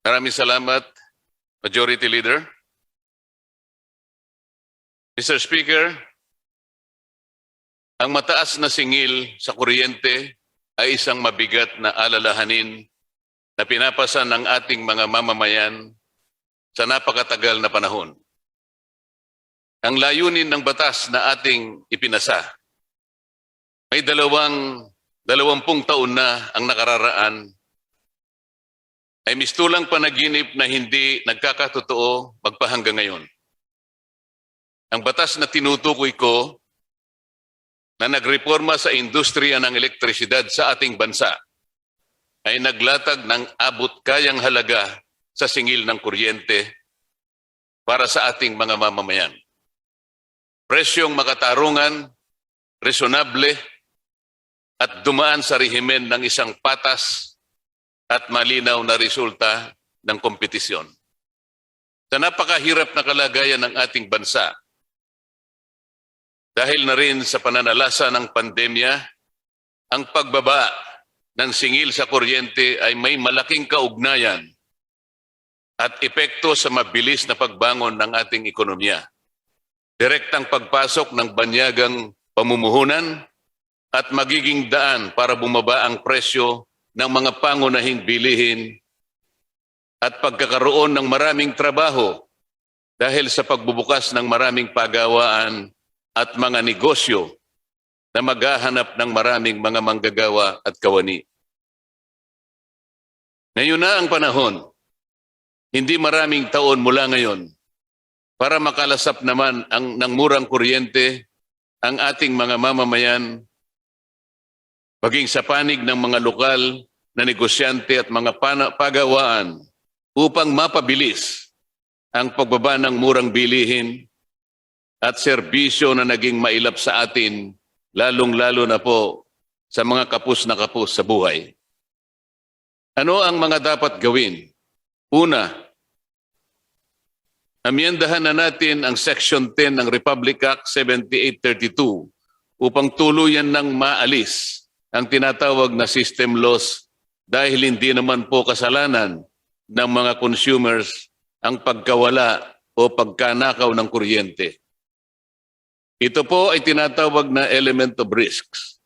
Maraming salamat, Majority Leader. Mr. Speaker, ang mataas na singil sa kuryente ay isang mabigat na alalahanin na pinapasa ng ating mga mamamayan sa napakatagal na panahon. Ang layunin ng batas na ating ipinasa may 20 taon na ang nakararaan ay mistulang panaginip na hindi nagkakatotoo magpahanggang ngayon. Ang batas na tinutukoy ko na nagreforma sa industriya ng elektrisidad sa ating bansa ay naglatag ng abot-kayang halaga sa singil ng kuryente para sa ating mga mamamayan. Presyong makatarungan, resonable, at dumaan sa rehimen ng isang patas at malinaw na resulta ng kompetisyon. Sa napakahirap na kalagayan ng ating bansa, dahil na rin sa pananalasa ng pandemya, ang pagbaba ng singil sa kuryente ay may malaking kaugnayan at epekto sa mabilis na pagbangon ng ating ekonomiya. Direktang pagpasok ng banyagang pamumuhunan at magiging daan para bumaba ang presyo ng mga pangunahing bilihin at pagkakaroon ng maraming trabaho dahil sa pagbubukas ng maraming pagawaan at mga negosyo na maghahanap ng maraming mga manggagawa at kawani. Ngayon na ang panahon, hindi maraming taon mula ngayon, para makalasap naman ng murang kuryente ang ating mga mamamayan, maging sa panig ng mga lokal na negosyante at mga pagawaan upang mapabilis ang pagbaba ng murang bilihin at serbisyo na naging mailap sa atin, lalong-lalo na po sa mga kapos na kapos sa buhay. Ano ang mga dapat gawin? Una, amyendahan na natin ang Section 10 ng Republic Act 7832 upang tuluyan ng maalis ang tinatawag na system loss dahil hindi naman po kasalanan ng mga consumers ang pagkawala o pagkanakaw ng kuryente. Ito po ay tinatawag na element of risks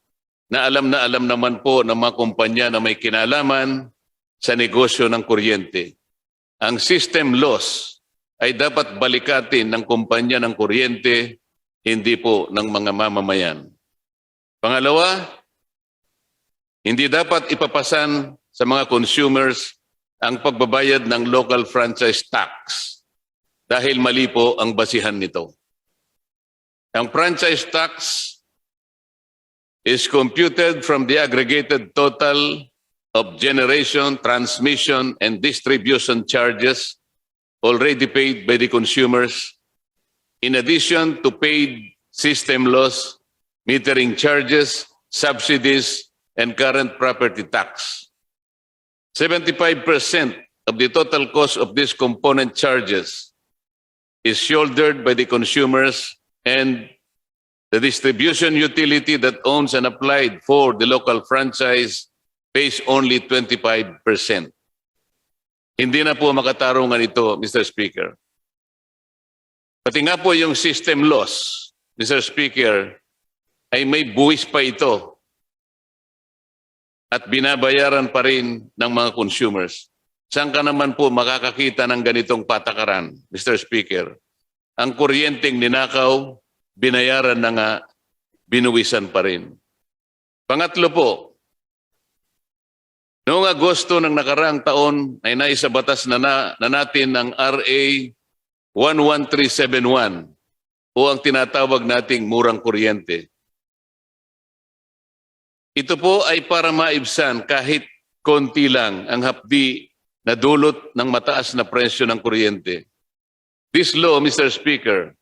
na alam naman po ng mga kumpanya na may kinalaman sa negosyo ng kuryente. Ang system loss ay dapat balikatin ng kumpanya ng kuryente, hindi po ng mga mamamayan. Pangalawa, hindi dapat ipapasan sa mga consumers ang pagbabayad ng local franchise tax dahil mali po ang basihan nito. Ang franchise tax is computed from the aggregated total of generation, transmission, and distribution charges already paid by the consumers, in addition to paid system loss, metering charges, subsidies, and current property tax. 75% of the total cost of these component charges is shouldered by the consumers, and the distribution utility that owns and applied for the local franchise pays only 25%. Hindi na po makatarungan ito, Mr. Speaker. Pati nga po yung system loss, Mr. Speaker, ay may buwis pa ito at binabayaran pa rin ng mga consumers. Saan ka naman po makakakita ng ganitong patakaran, Mr. Speaker? Ang kuryenteng ninakaw, binayaran na nga, binuwisan pa rin. Pangatlo po, noong Agosto ng nakaraang taon ay naisabatas na natin ang RA 11371 o ang tinatawag nating murang kuryente. Ito po ay para maibsan kahit konti lang ang hapdi na dulot ng mataas na presyo ng kuryente. This law, Mr. Speaker,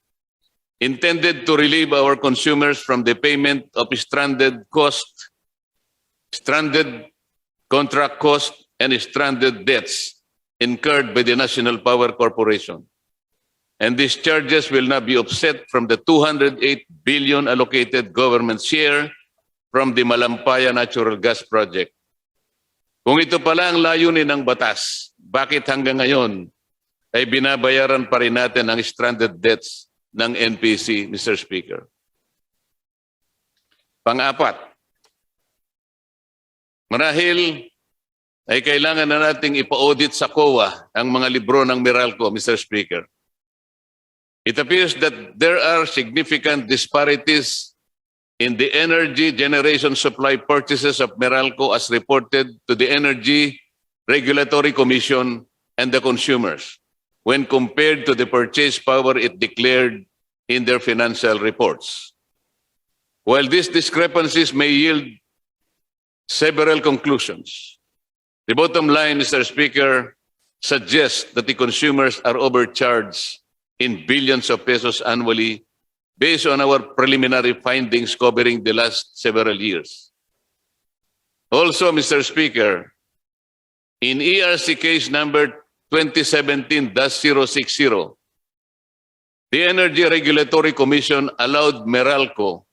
intended to relieve our consumers from the payment of stranded contract cost, and stranded debts incurred by the National Power Corporation. And these charges will now be offset from the 208 billion allocated government share from the Malampaya Natural Gas Project. Kung ito pala ang layunin ng batas, bakit hanggang ngayon ay binabayaran pa rin natin ang stranded debts ng NPC, Mr. Speaker. Pang-apat, marahil ay kailangan na nating ipa-audit sa COA ang mga libro ng Meralco, Mr. Speaker. It appears that there are significant disparities in the energy generation supply purchases of Meralco as reported to the Energy Regulatory Commission and the consumers when compared to the purchase power it declared in their financial reports. While these discrepancies may yield several conclusions, the bottom line, Mr. Speaker, suggests that the consumers are overcharged in billions of pesos annually based on our preliminary findings covering the last several years. Also, Mr. Speaker, in ERC case number 2017-060, the Energy Regulatory Commission allowed Meralco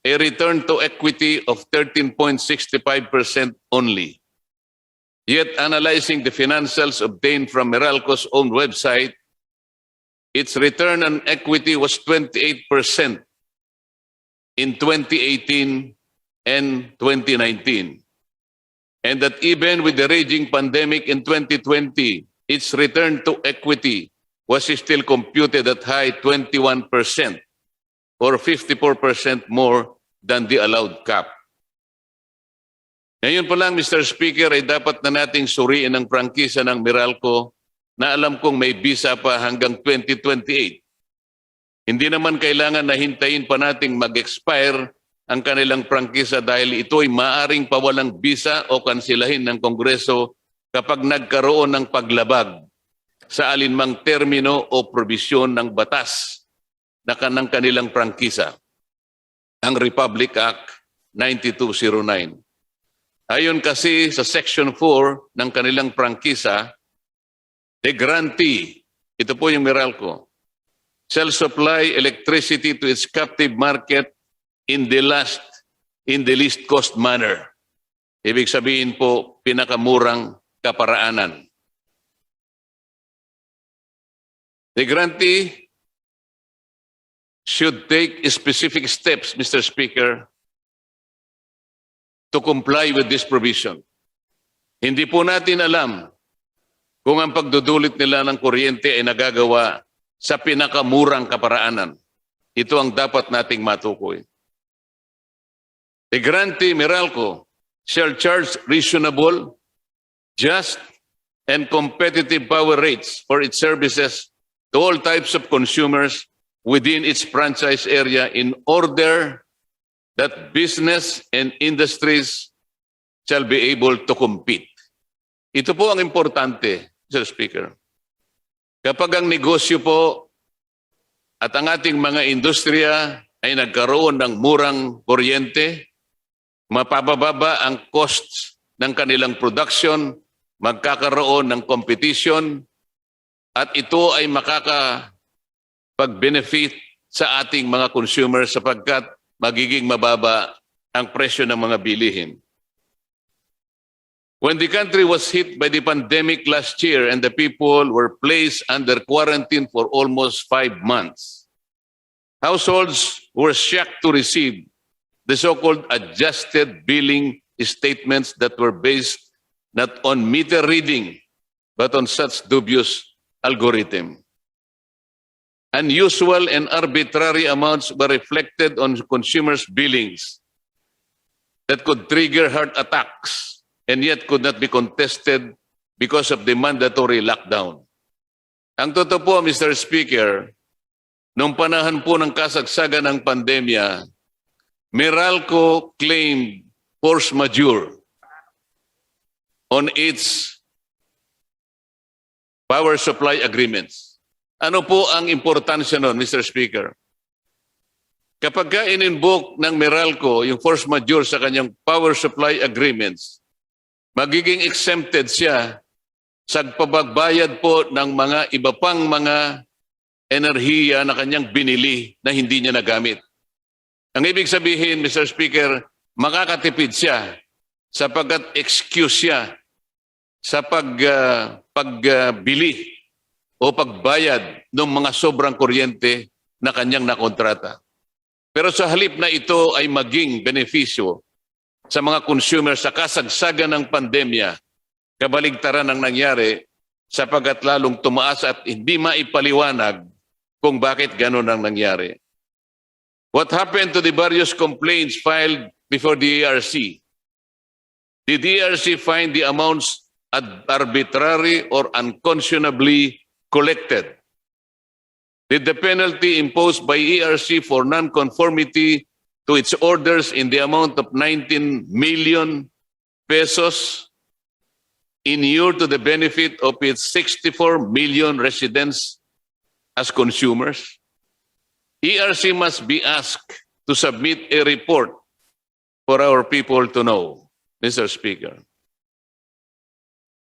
a return to equity of 13.65% only. Yet, analyzing the financials obtained from Meralco's own website, its return on equity was 28% in 2018 and 2019. And that even with the raging pandemic in 2020, its return to equity was still computed at high 21% or 54% more than the allowed cap. Ngayon pa lang, Mr. Speaker, ay dapat na nating suriin ang prangkisa ng Meralco na alam kong may visa pa hanggang 2028. Hindi naman kailangan na hintayin pa nating mag-expire ang kanilang prangkisa dahil ito ay maaring pawalang visa o kansilahin ng Kongreso kapag nagkaroon ng paglabag sa alinmang termino o probisyon ng batas na ng kanilang prangkisa, ang Republic Act 9209. Ayon kasi sa Section 4 ng kanilang prangkisa, the grantee, ito po yung Meralco, shall supply electricity to its captive market in the least cost manner. Ibig sabihin po, pinakamurang kaparaanan. The grantee should take specific steps, Mr. Speaker, to comply with this provision. Hindi po natin alam kung ang pagdudulit nila ng kuryente ay nagagawa sa pinakamurang kaparaanan. Ito ang dapat nating matukoy. The grantee Meralco shall charge reasonable, just, and competitive power rates for its services to all types of consumers within its franchise area in order that business and industries shall be able to compete. Ito po ang importante, Mr. Speaker. Kapag ang negosyo po at ang ating mga industriya ay nagkaroon ng murang kuryente, mapababa ang costs ng kanilang production, magkakaroon ng competition, at ito ay makakapag-benefit sa ating mga consumers sapagkat magiging mababa ang presyo ng mga bilihin. When the country was hit by the pandemic last year and the people were placed under quarantine for almost 5 months, households were shocked to receive the so-called adjusted billing statements that were based not on meter reading but on such dubious algorithm. Unusual and arbitrary amounts were reflected on consumers' billings that could trigger heart attacks and yet could not be contested because of the mandatory lockdown. Ang totoo po, Mr. Speaker, nung panahon po ng kasagsagan ng pandemya, Meralco claimed force majeure on its power supply agreements. Ano po ang importansya nun, Mr. Speaker? Kapag in-invoke ng Meralco yung force majeure sa kanyang power supply agreements, magiging exempted siya sa pagbabayad po ng mga iba pang mga enerhiya na kanyang binili na hindi niya nagamit. Ang ibig sabihin, Mr. Speaker, makakatipid siya sapagkat excuse siya sa pagbili o pagbayad ng mga sobrang kuryente na kanyang nakontrata. Pero sa halip na ito ay maging benepisyo sa mga consumer sa kasagsagan ng pandemya, kabaligtaran ang nangyari sapagkat lalong tumaas at hindi maipaliwanag kung bakit gano'n ang nangyari. What happened to the various complaints filed before the ERC? Did the ERC find the amounts arbitrary or unconscionably collected? Did the penalty imposed by ERC for non-conformity to its orders in the amount of 19 million pesos inure to the benefit of its 64 million residents as consumers? ERC must be asked to submit a report for our people to know, Mr. Speaker.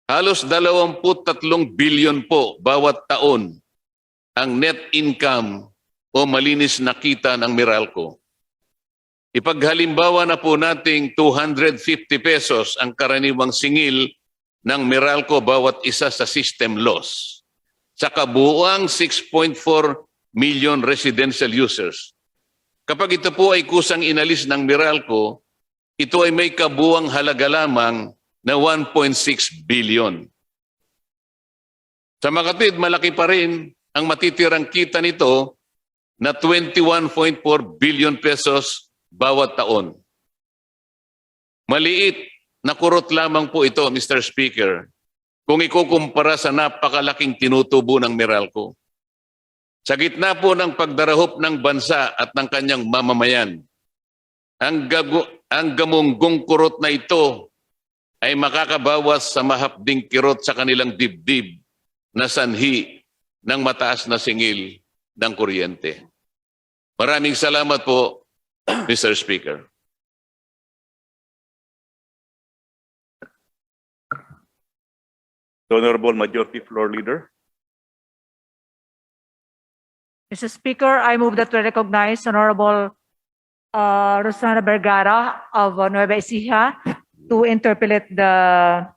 Halos 23 billion po bawat taon ang net income o malinis na kita ng Meralco. Ipaghalimbawa na po nating 250 pesos ang karaniwang singil ng Meralco bawat isa sa system loss. Sa kabuuang 6.4 million residential users. Kapag ito po ay kusang inalis ng Meralco, ito ay may kabuuang halaga lamang na 1.6 billion. Sa makatwid, malaki pa rin ang matitirang kita nito na 21.4 billion pesos bawat taon. Maliit na kurot lamang po ito, Mr. Speaker, kung ikukumpara sa napakalaking tinutubo ng Meralco. Sa gitna po ng pagdarahop ng bansa at ng kanyang mamamayan, ang gamunggong kurot na ito ay makakabawas sa mahapding kirot sa kanilang dibdib na sanhi ng mataas na singil ng kuryente. Maraming salamat po, Mr. Speaker. The Honorable Majority Floor Leader. Mr. Speaker, I move that we recognize Honorable Rosana Vergara of Nueva Ecija to interpolate the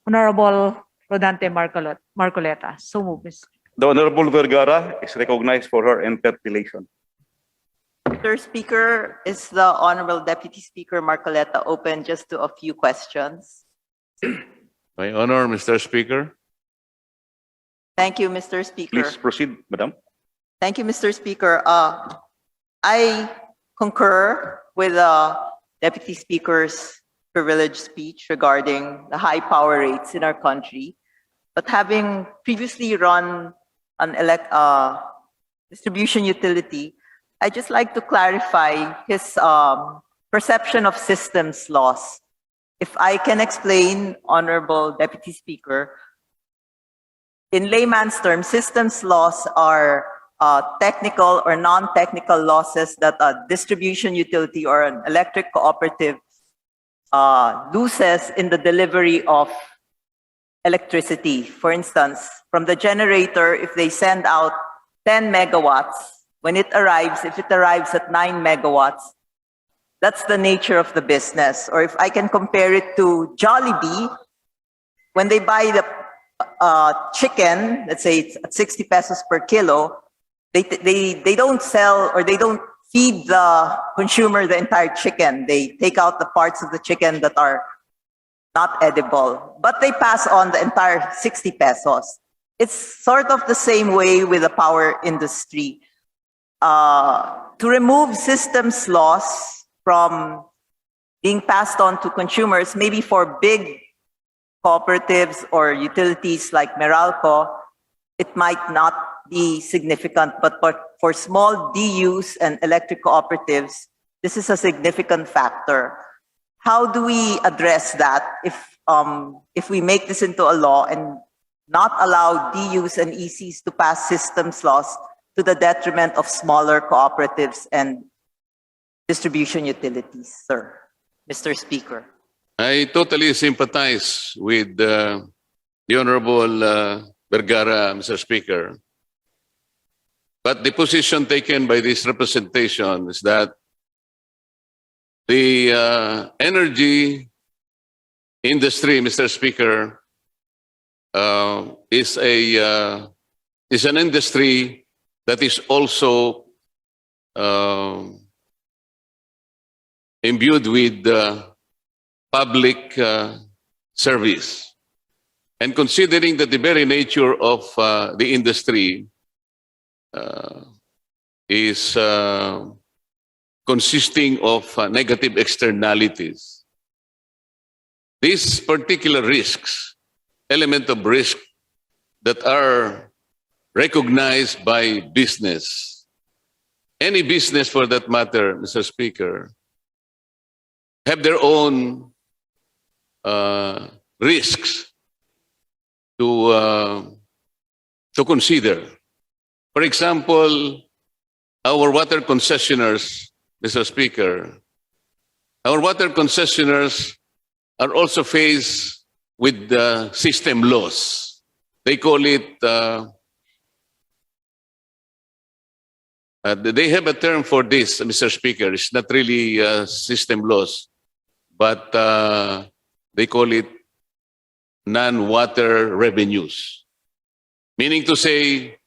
Honorable Rodante Marcoleta. So move, Ms. The Honorable Vergara is recognized for her interpellation. Mr. Speaker, is the Honorable Deputy Speaker Marcoleta open just to a few questions? My honor, Mr. Speaker. Thank you, Mr. Speaker. Please proceed, Madam. Thank you, Mr. Speaker. I concur with the Deputy Speaker's privileged speech regarding the high power rates in our country. But having previously run an distribution utility, I'd just like to clarify his perception of systems loss. If I can explain, Honorable Deputy Speaker, in layman's terms, systems loss are technical or non-technical losses that a distribution utility or an electric cooperative loses in the delivery of electricity. For instance, from the generator, if they send out 10 megawatts, when it arrives, if it arrives at 9 megawatts, that's the nature of the business. Or if I can compare it to Jollibee, when they buy the chicken, let's say it's at 60 pesos per kilo, they don't sell or they don't feed the consumer the entire chicken. They take out the parts of the chicken that are not edible, but they pass on the entire 60 pesos. It's sort of the same way with the power industry. To remove systems loss from being passed on to consumers, maybe for big cooperatives or utilities like Meralco, it might not be significant, but for small DUs and electric cooperatives, this is a significant factor. How do we address that if we make this into a law and not allow DUs and ECs to pass systems loss to the detriment of smaller cooperatives and distribution utilities, sir? Mr. Speaker. I totally sympathize with the Honorable Vergara, Mr. Speaker. But the position taken by this representation is that the energy industry, Mr. Speaker, is an industry that is also imbued with public service. And considering that the very nature of the industry is consisting of negative externalities, these particular risks, element of risk that are recognized by business, any business for that matter, Mr. Speaker, have their own risks to consider. For example, our water concessionaires, Mr. Speaker, our water concessionaires are also faced with the system loss. They call it, they have a term for this, Mr. Speaker. It's not really system loss, but they call it non-water revenues. Meaning to say,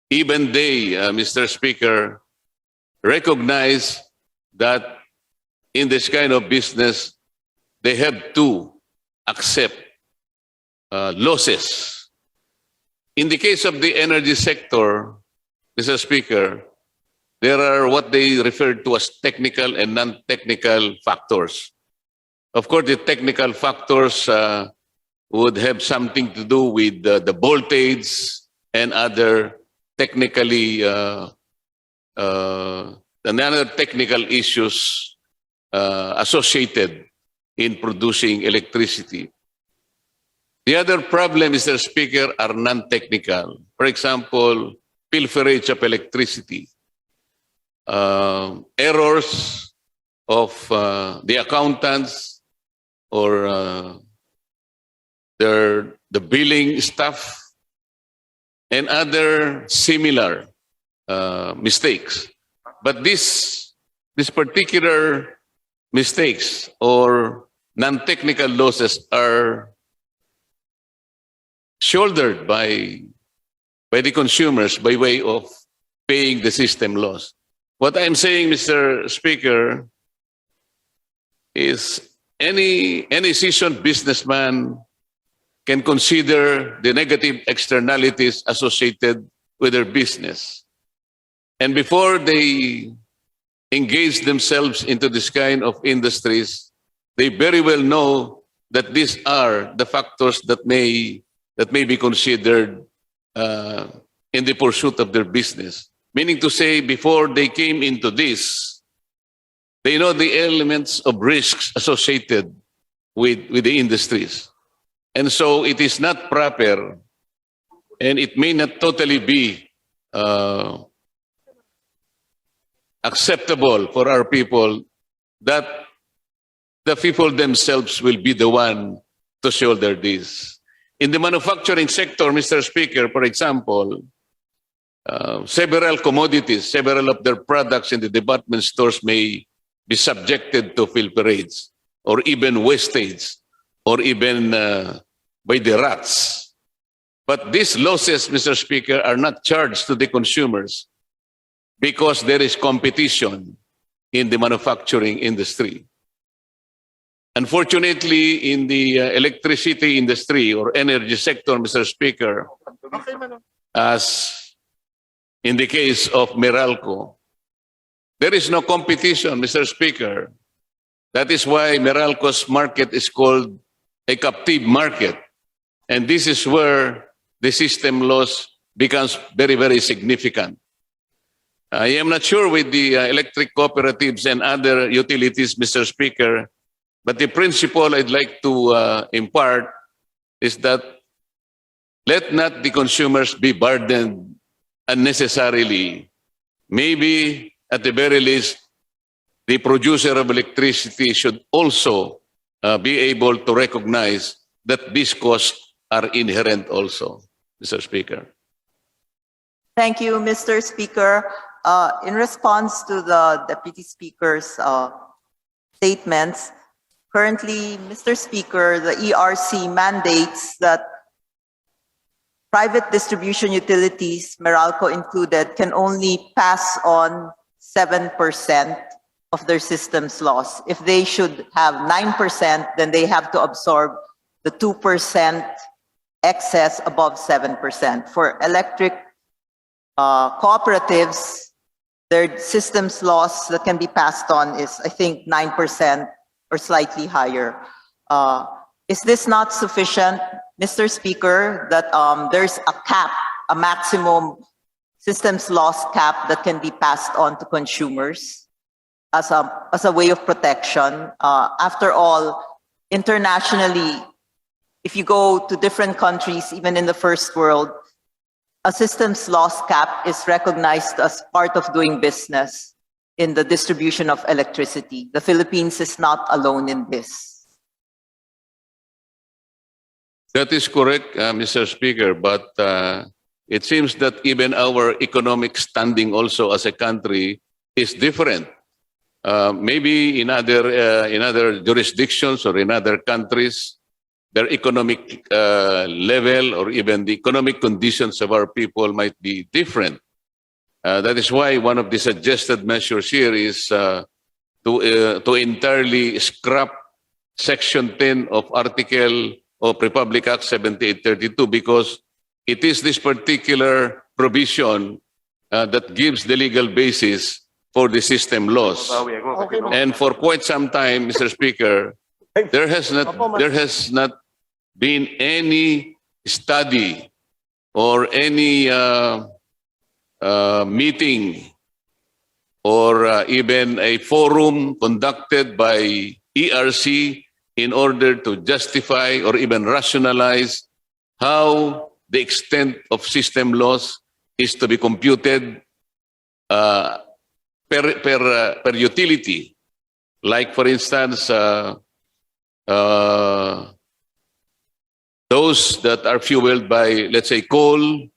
even they, Mr. Speaker, recognize that in this kind of business, they have to accept losses. In the case of the energy sector, Mr. Speaker, there are what they refer to as technical and non-technical factors. Of course, the technical factors would have something to do with the voltage and other technically another technical issues associated in producing electricity. The other problem, Mr. Speaker, are non-technical. For example, pilferage of electricity, errors of the accountants or the billing staff, and other similar mistakes. But these particular mistakes or non-technical losses are shouldered by the consumers by way of paying the system loss. What I'm saying, Mr. Speaker, is any seasoned businessman can consider the negative externalities associated with their business. And before they engage themselves into this kind of industries, they very well know that these are the factors that may be considered in the pursuit of their business. Meaning to say, before they came into this, they know the elements of risks associated with the industries. And so it is not proper, and it may not totally be acceptable for our people that the people themselves will be the one to shoulder this. In the manufacturing sector, Mr. Speaker, for example, several commodities, several of their products in the department stores may be subjected to pilferage or even wastage or even by the rats. But these losses, Mr. Speaker, are not charged to the consumers because there is competition in the manufacturing industry. Unfortunately, in the electricity industry or energy sector, Mr. Speaker, as in the case of Meralco, there is no competition, Mr. Speaker. That is why Meralco's market is called a captive market. And this is where the system loss becomes very, very significant. I am not sure with the electric cooperatives and other utilities, Mr. Speaker, but the principle I'd like to impart is that let not the consumers be burdened unnecessarily. Maybe, at the very least, the producer of electricity should also be able to recognize that these costs are inherent also, Mr. Speaker. Thank you, Mr. Speaker. In response to the Deputy Speaker's statements, currently, Mr. Speaker, the ERC mandates that private distribution utilities, Meralco included, can only pass on 7% of their system's loss. If they should have 9%, then they have to absorb the 2% excess above 7%. For electric cooperatives, their system's loss that can be passed on is, I think, 9% or slightly higher. Is this not sufficient, Mr. Speaker, that there's a cap, a maximum systems loss cap that can be passed on to consumers as a way of protection? After all, internationally, if you go to different countries, even in the first world, a systems loss cap is recognized as part of doing business in the distribution of electricity. The Philippines is not alone in this. That is correct, Mr. Speaker, but it seems that even our economic standing also as a country is different. Maybe in other jurisdictions or in other countries, their economic level or even the economic conditions of our people might be different. That is why one of the suggested measures here is to entirely scrap Section 10 of Article of Republic Act 7832, because it is this particular provision that gives the legal basis for the system loss. And for quite some time, Mr. Speaker, there has not been any study or any meeting or even a forum conducted by ERC in order to justify or even rationalize how the extent of system loss is to be computed per utility. Like, for instance, those that are fueled by, let's say, coal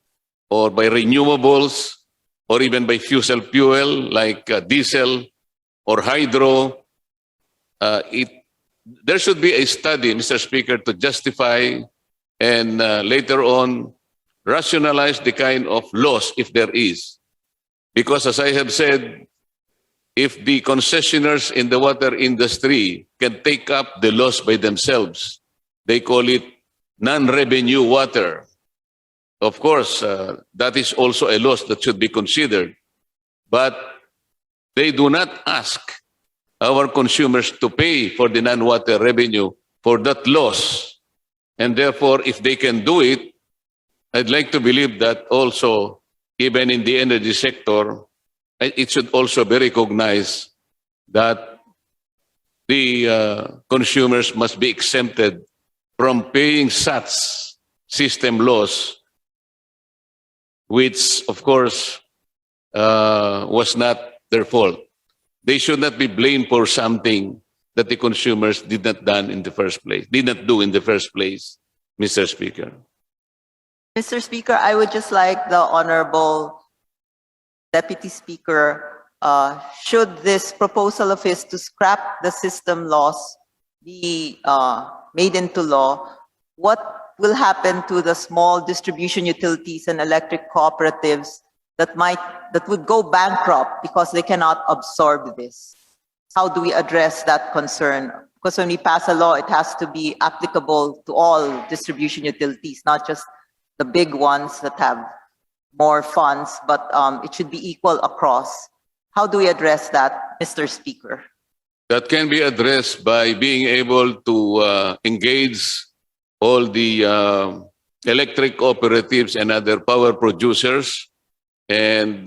or by renewables or even by fossil fuel like diesel or hydro. There should be a study, Mr. Speaker, to justify and later on rationalize the kind of loss, if there is. Because as I have said, if the concessionaires in the water industry can take up the loss by themselves, they call it non-revenue water. Of course, that is also a loss that should be considered. But they do not ask our consumers to pay for the non-water revenue for that loss. And therefore, if they can do it, I'd like to believe that also, even in the energy sector, it should also be recognized that the consumers must be exempted from paying such system loss, which, of course, was not their fault. They should not be blamed for something that the consumers did not do in the first place, Mr. Speaker. Mr. Speaker, I would just like the Honorable Deputy Speaker, should this proposal of his to scrap the system loss be made into law, what will happen to the small distribution utilities and electric cooperatives that would go bankrupt because they cannot absorb this? How do we address that concern? Because when we pass a law, it has to be applicable to all distribution utilities, not just the big ones that have more funds, but it should be equal across. How do we address that, Mr. Speaker? That can be addressed by being able to engage all the electric cooperatives and other power producers and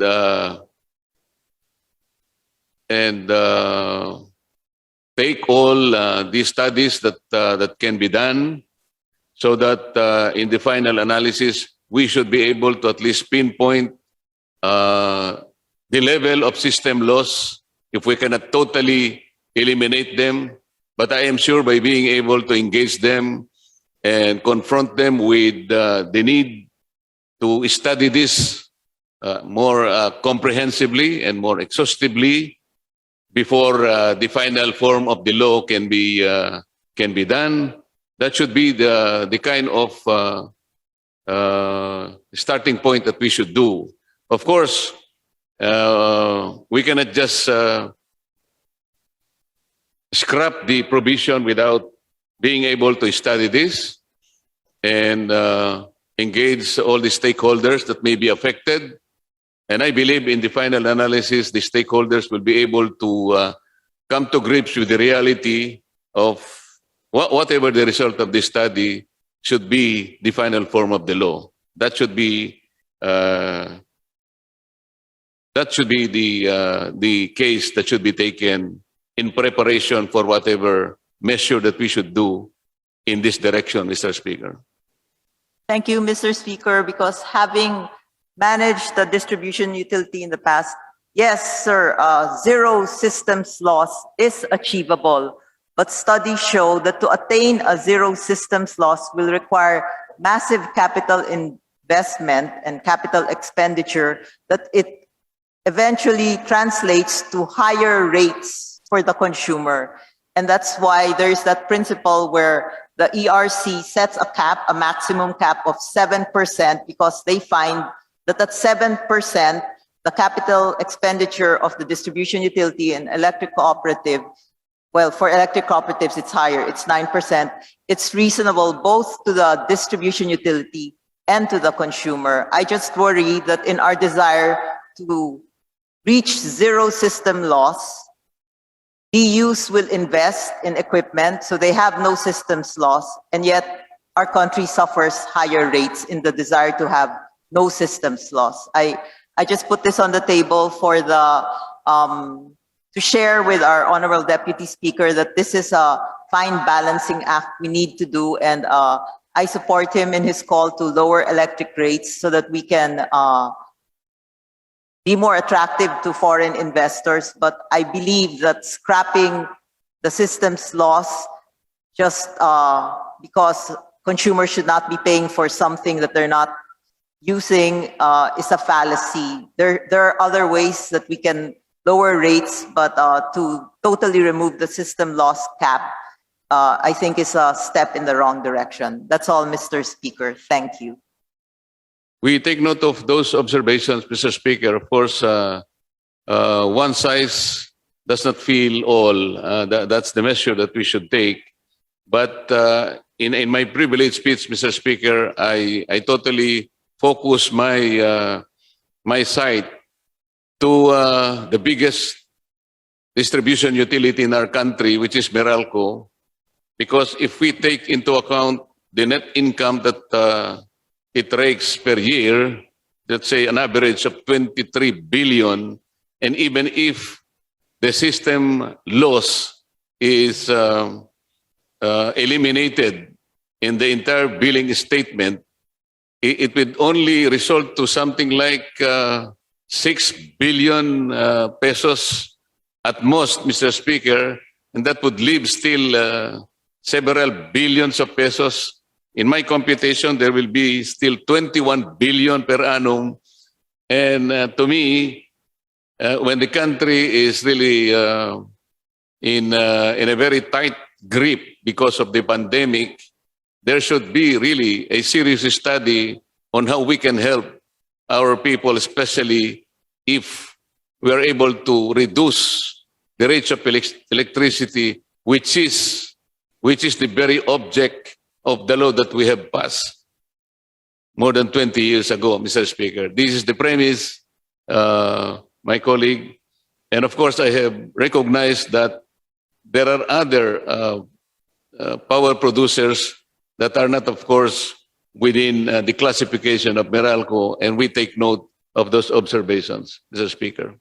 take all these studies that can be done, so that in the final analysis, we should be able to at least pinpoint the level of system loss, if we cannot totally eliminate them. But I am sure by being able to engage them and confront them with the need to study this more comprehensively and more exhaustively before the final form of the law can be done. That should be the kind of starting point that we should do. Of course, we cannot just scrap the provision without being able to study this and engage all the stakeholders that may be affected. And I believe in the final analysis, the stakeholders will be able to come to grips with the reality of whatever the result of this study should be the final form of the law. That should be the case that should be taken in preparation for whatever measure that we should do in this direction, Mr. Speaker. Thank you, Mr. Speaker, because having managed the distribution utility in the past, yes, sir, zero systems loss is achievable, but studies show that to attain a zero systems loss will require massive capital investment and capital expenditure, that it eventually translates to higher rates for the consumer. And that's why there's that principle where the ERC sets a cap, a maximum cap of 7%, because they find that at 7%, the capital expenditure of the distribution utility and electric cooperative, well, for electric cooperatives, it's higher, it's 9%. It's reasonable both to the distribution utility and to the consumer. I just worry that in our desire to reach zero system loss, DUs will invest in equipment, so they have no systems loss, and yet our country suffers higher rates in the desire to have no systems loss. I just put this on the table for the to share with our Honorable Deputy Speaker that this is a fine balancing act we need to do, and I support him in his call to lower electric rates so that we can be more attractive to foreign investors. But I believe that scrapping the systems loss just because consumers should not be paying for something that they're not using is a fallacy. There are other ways that we can lower rates, but to totally remove the system loss cap, I think is a step in the wrong direction. That's all, Mr. Speaker. Thank you. We take note of those observations, Mr. Speaker. Of course, one size does not fit all. That's the measure that we should take. But in my privileged speech, Mr. Speaker, I totally focus my my sight to the biggest distribution utility in our country, which is Meralco, because if we take into account the net income that it rakes per year, let's say an average of 23 billion, and even if the system loss is eliminated in the entire billing statement, it would only result to something like 6 billion pesos at most, Mr. Speaker, and that would leave still several billions of pesos. In my computation, there will be still 21 billion per annum. And to me, when the country is really in a very tight grip because of the pandemic, there should be really a serious study on how we can help our people, especially if we are able to reduce the rates of electricity, which is the very object of the law that we have passed more than 20 years ago, Mr. Speaker. This is the premise, my colleague. And of course, I have recognized that there are other power producers that are not, of course, within the classification of Meralco, and we take note of those observations, Mr. Speaker.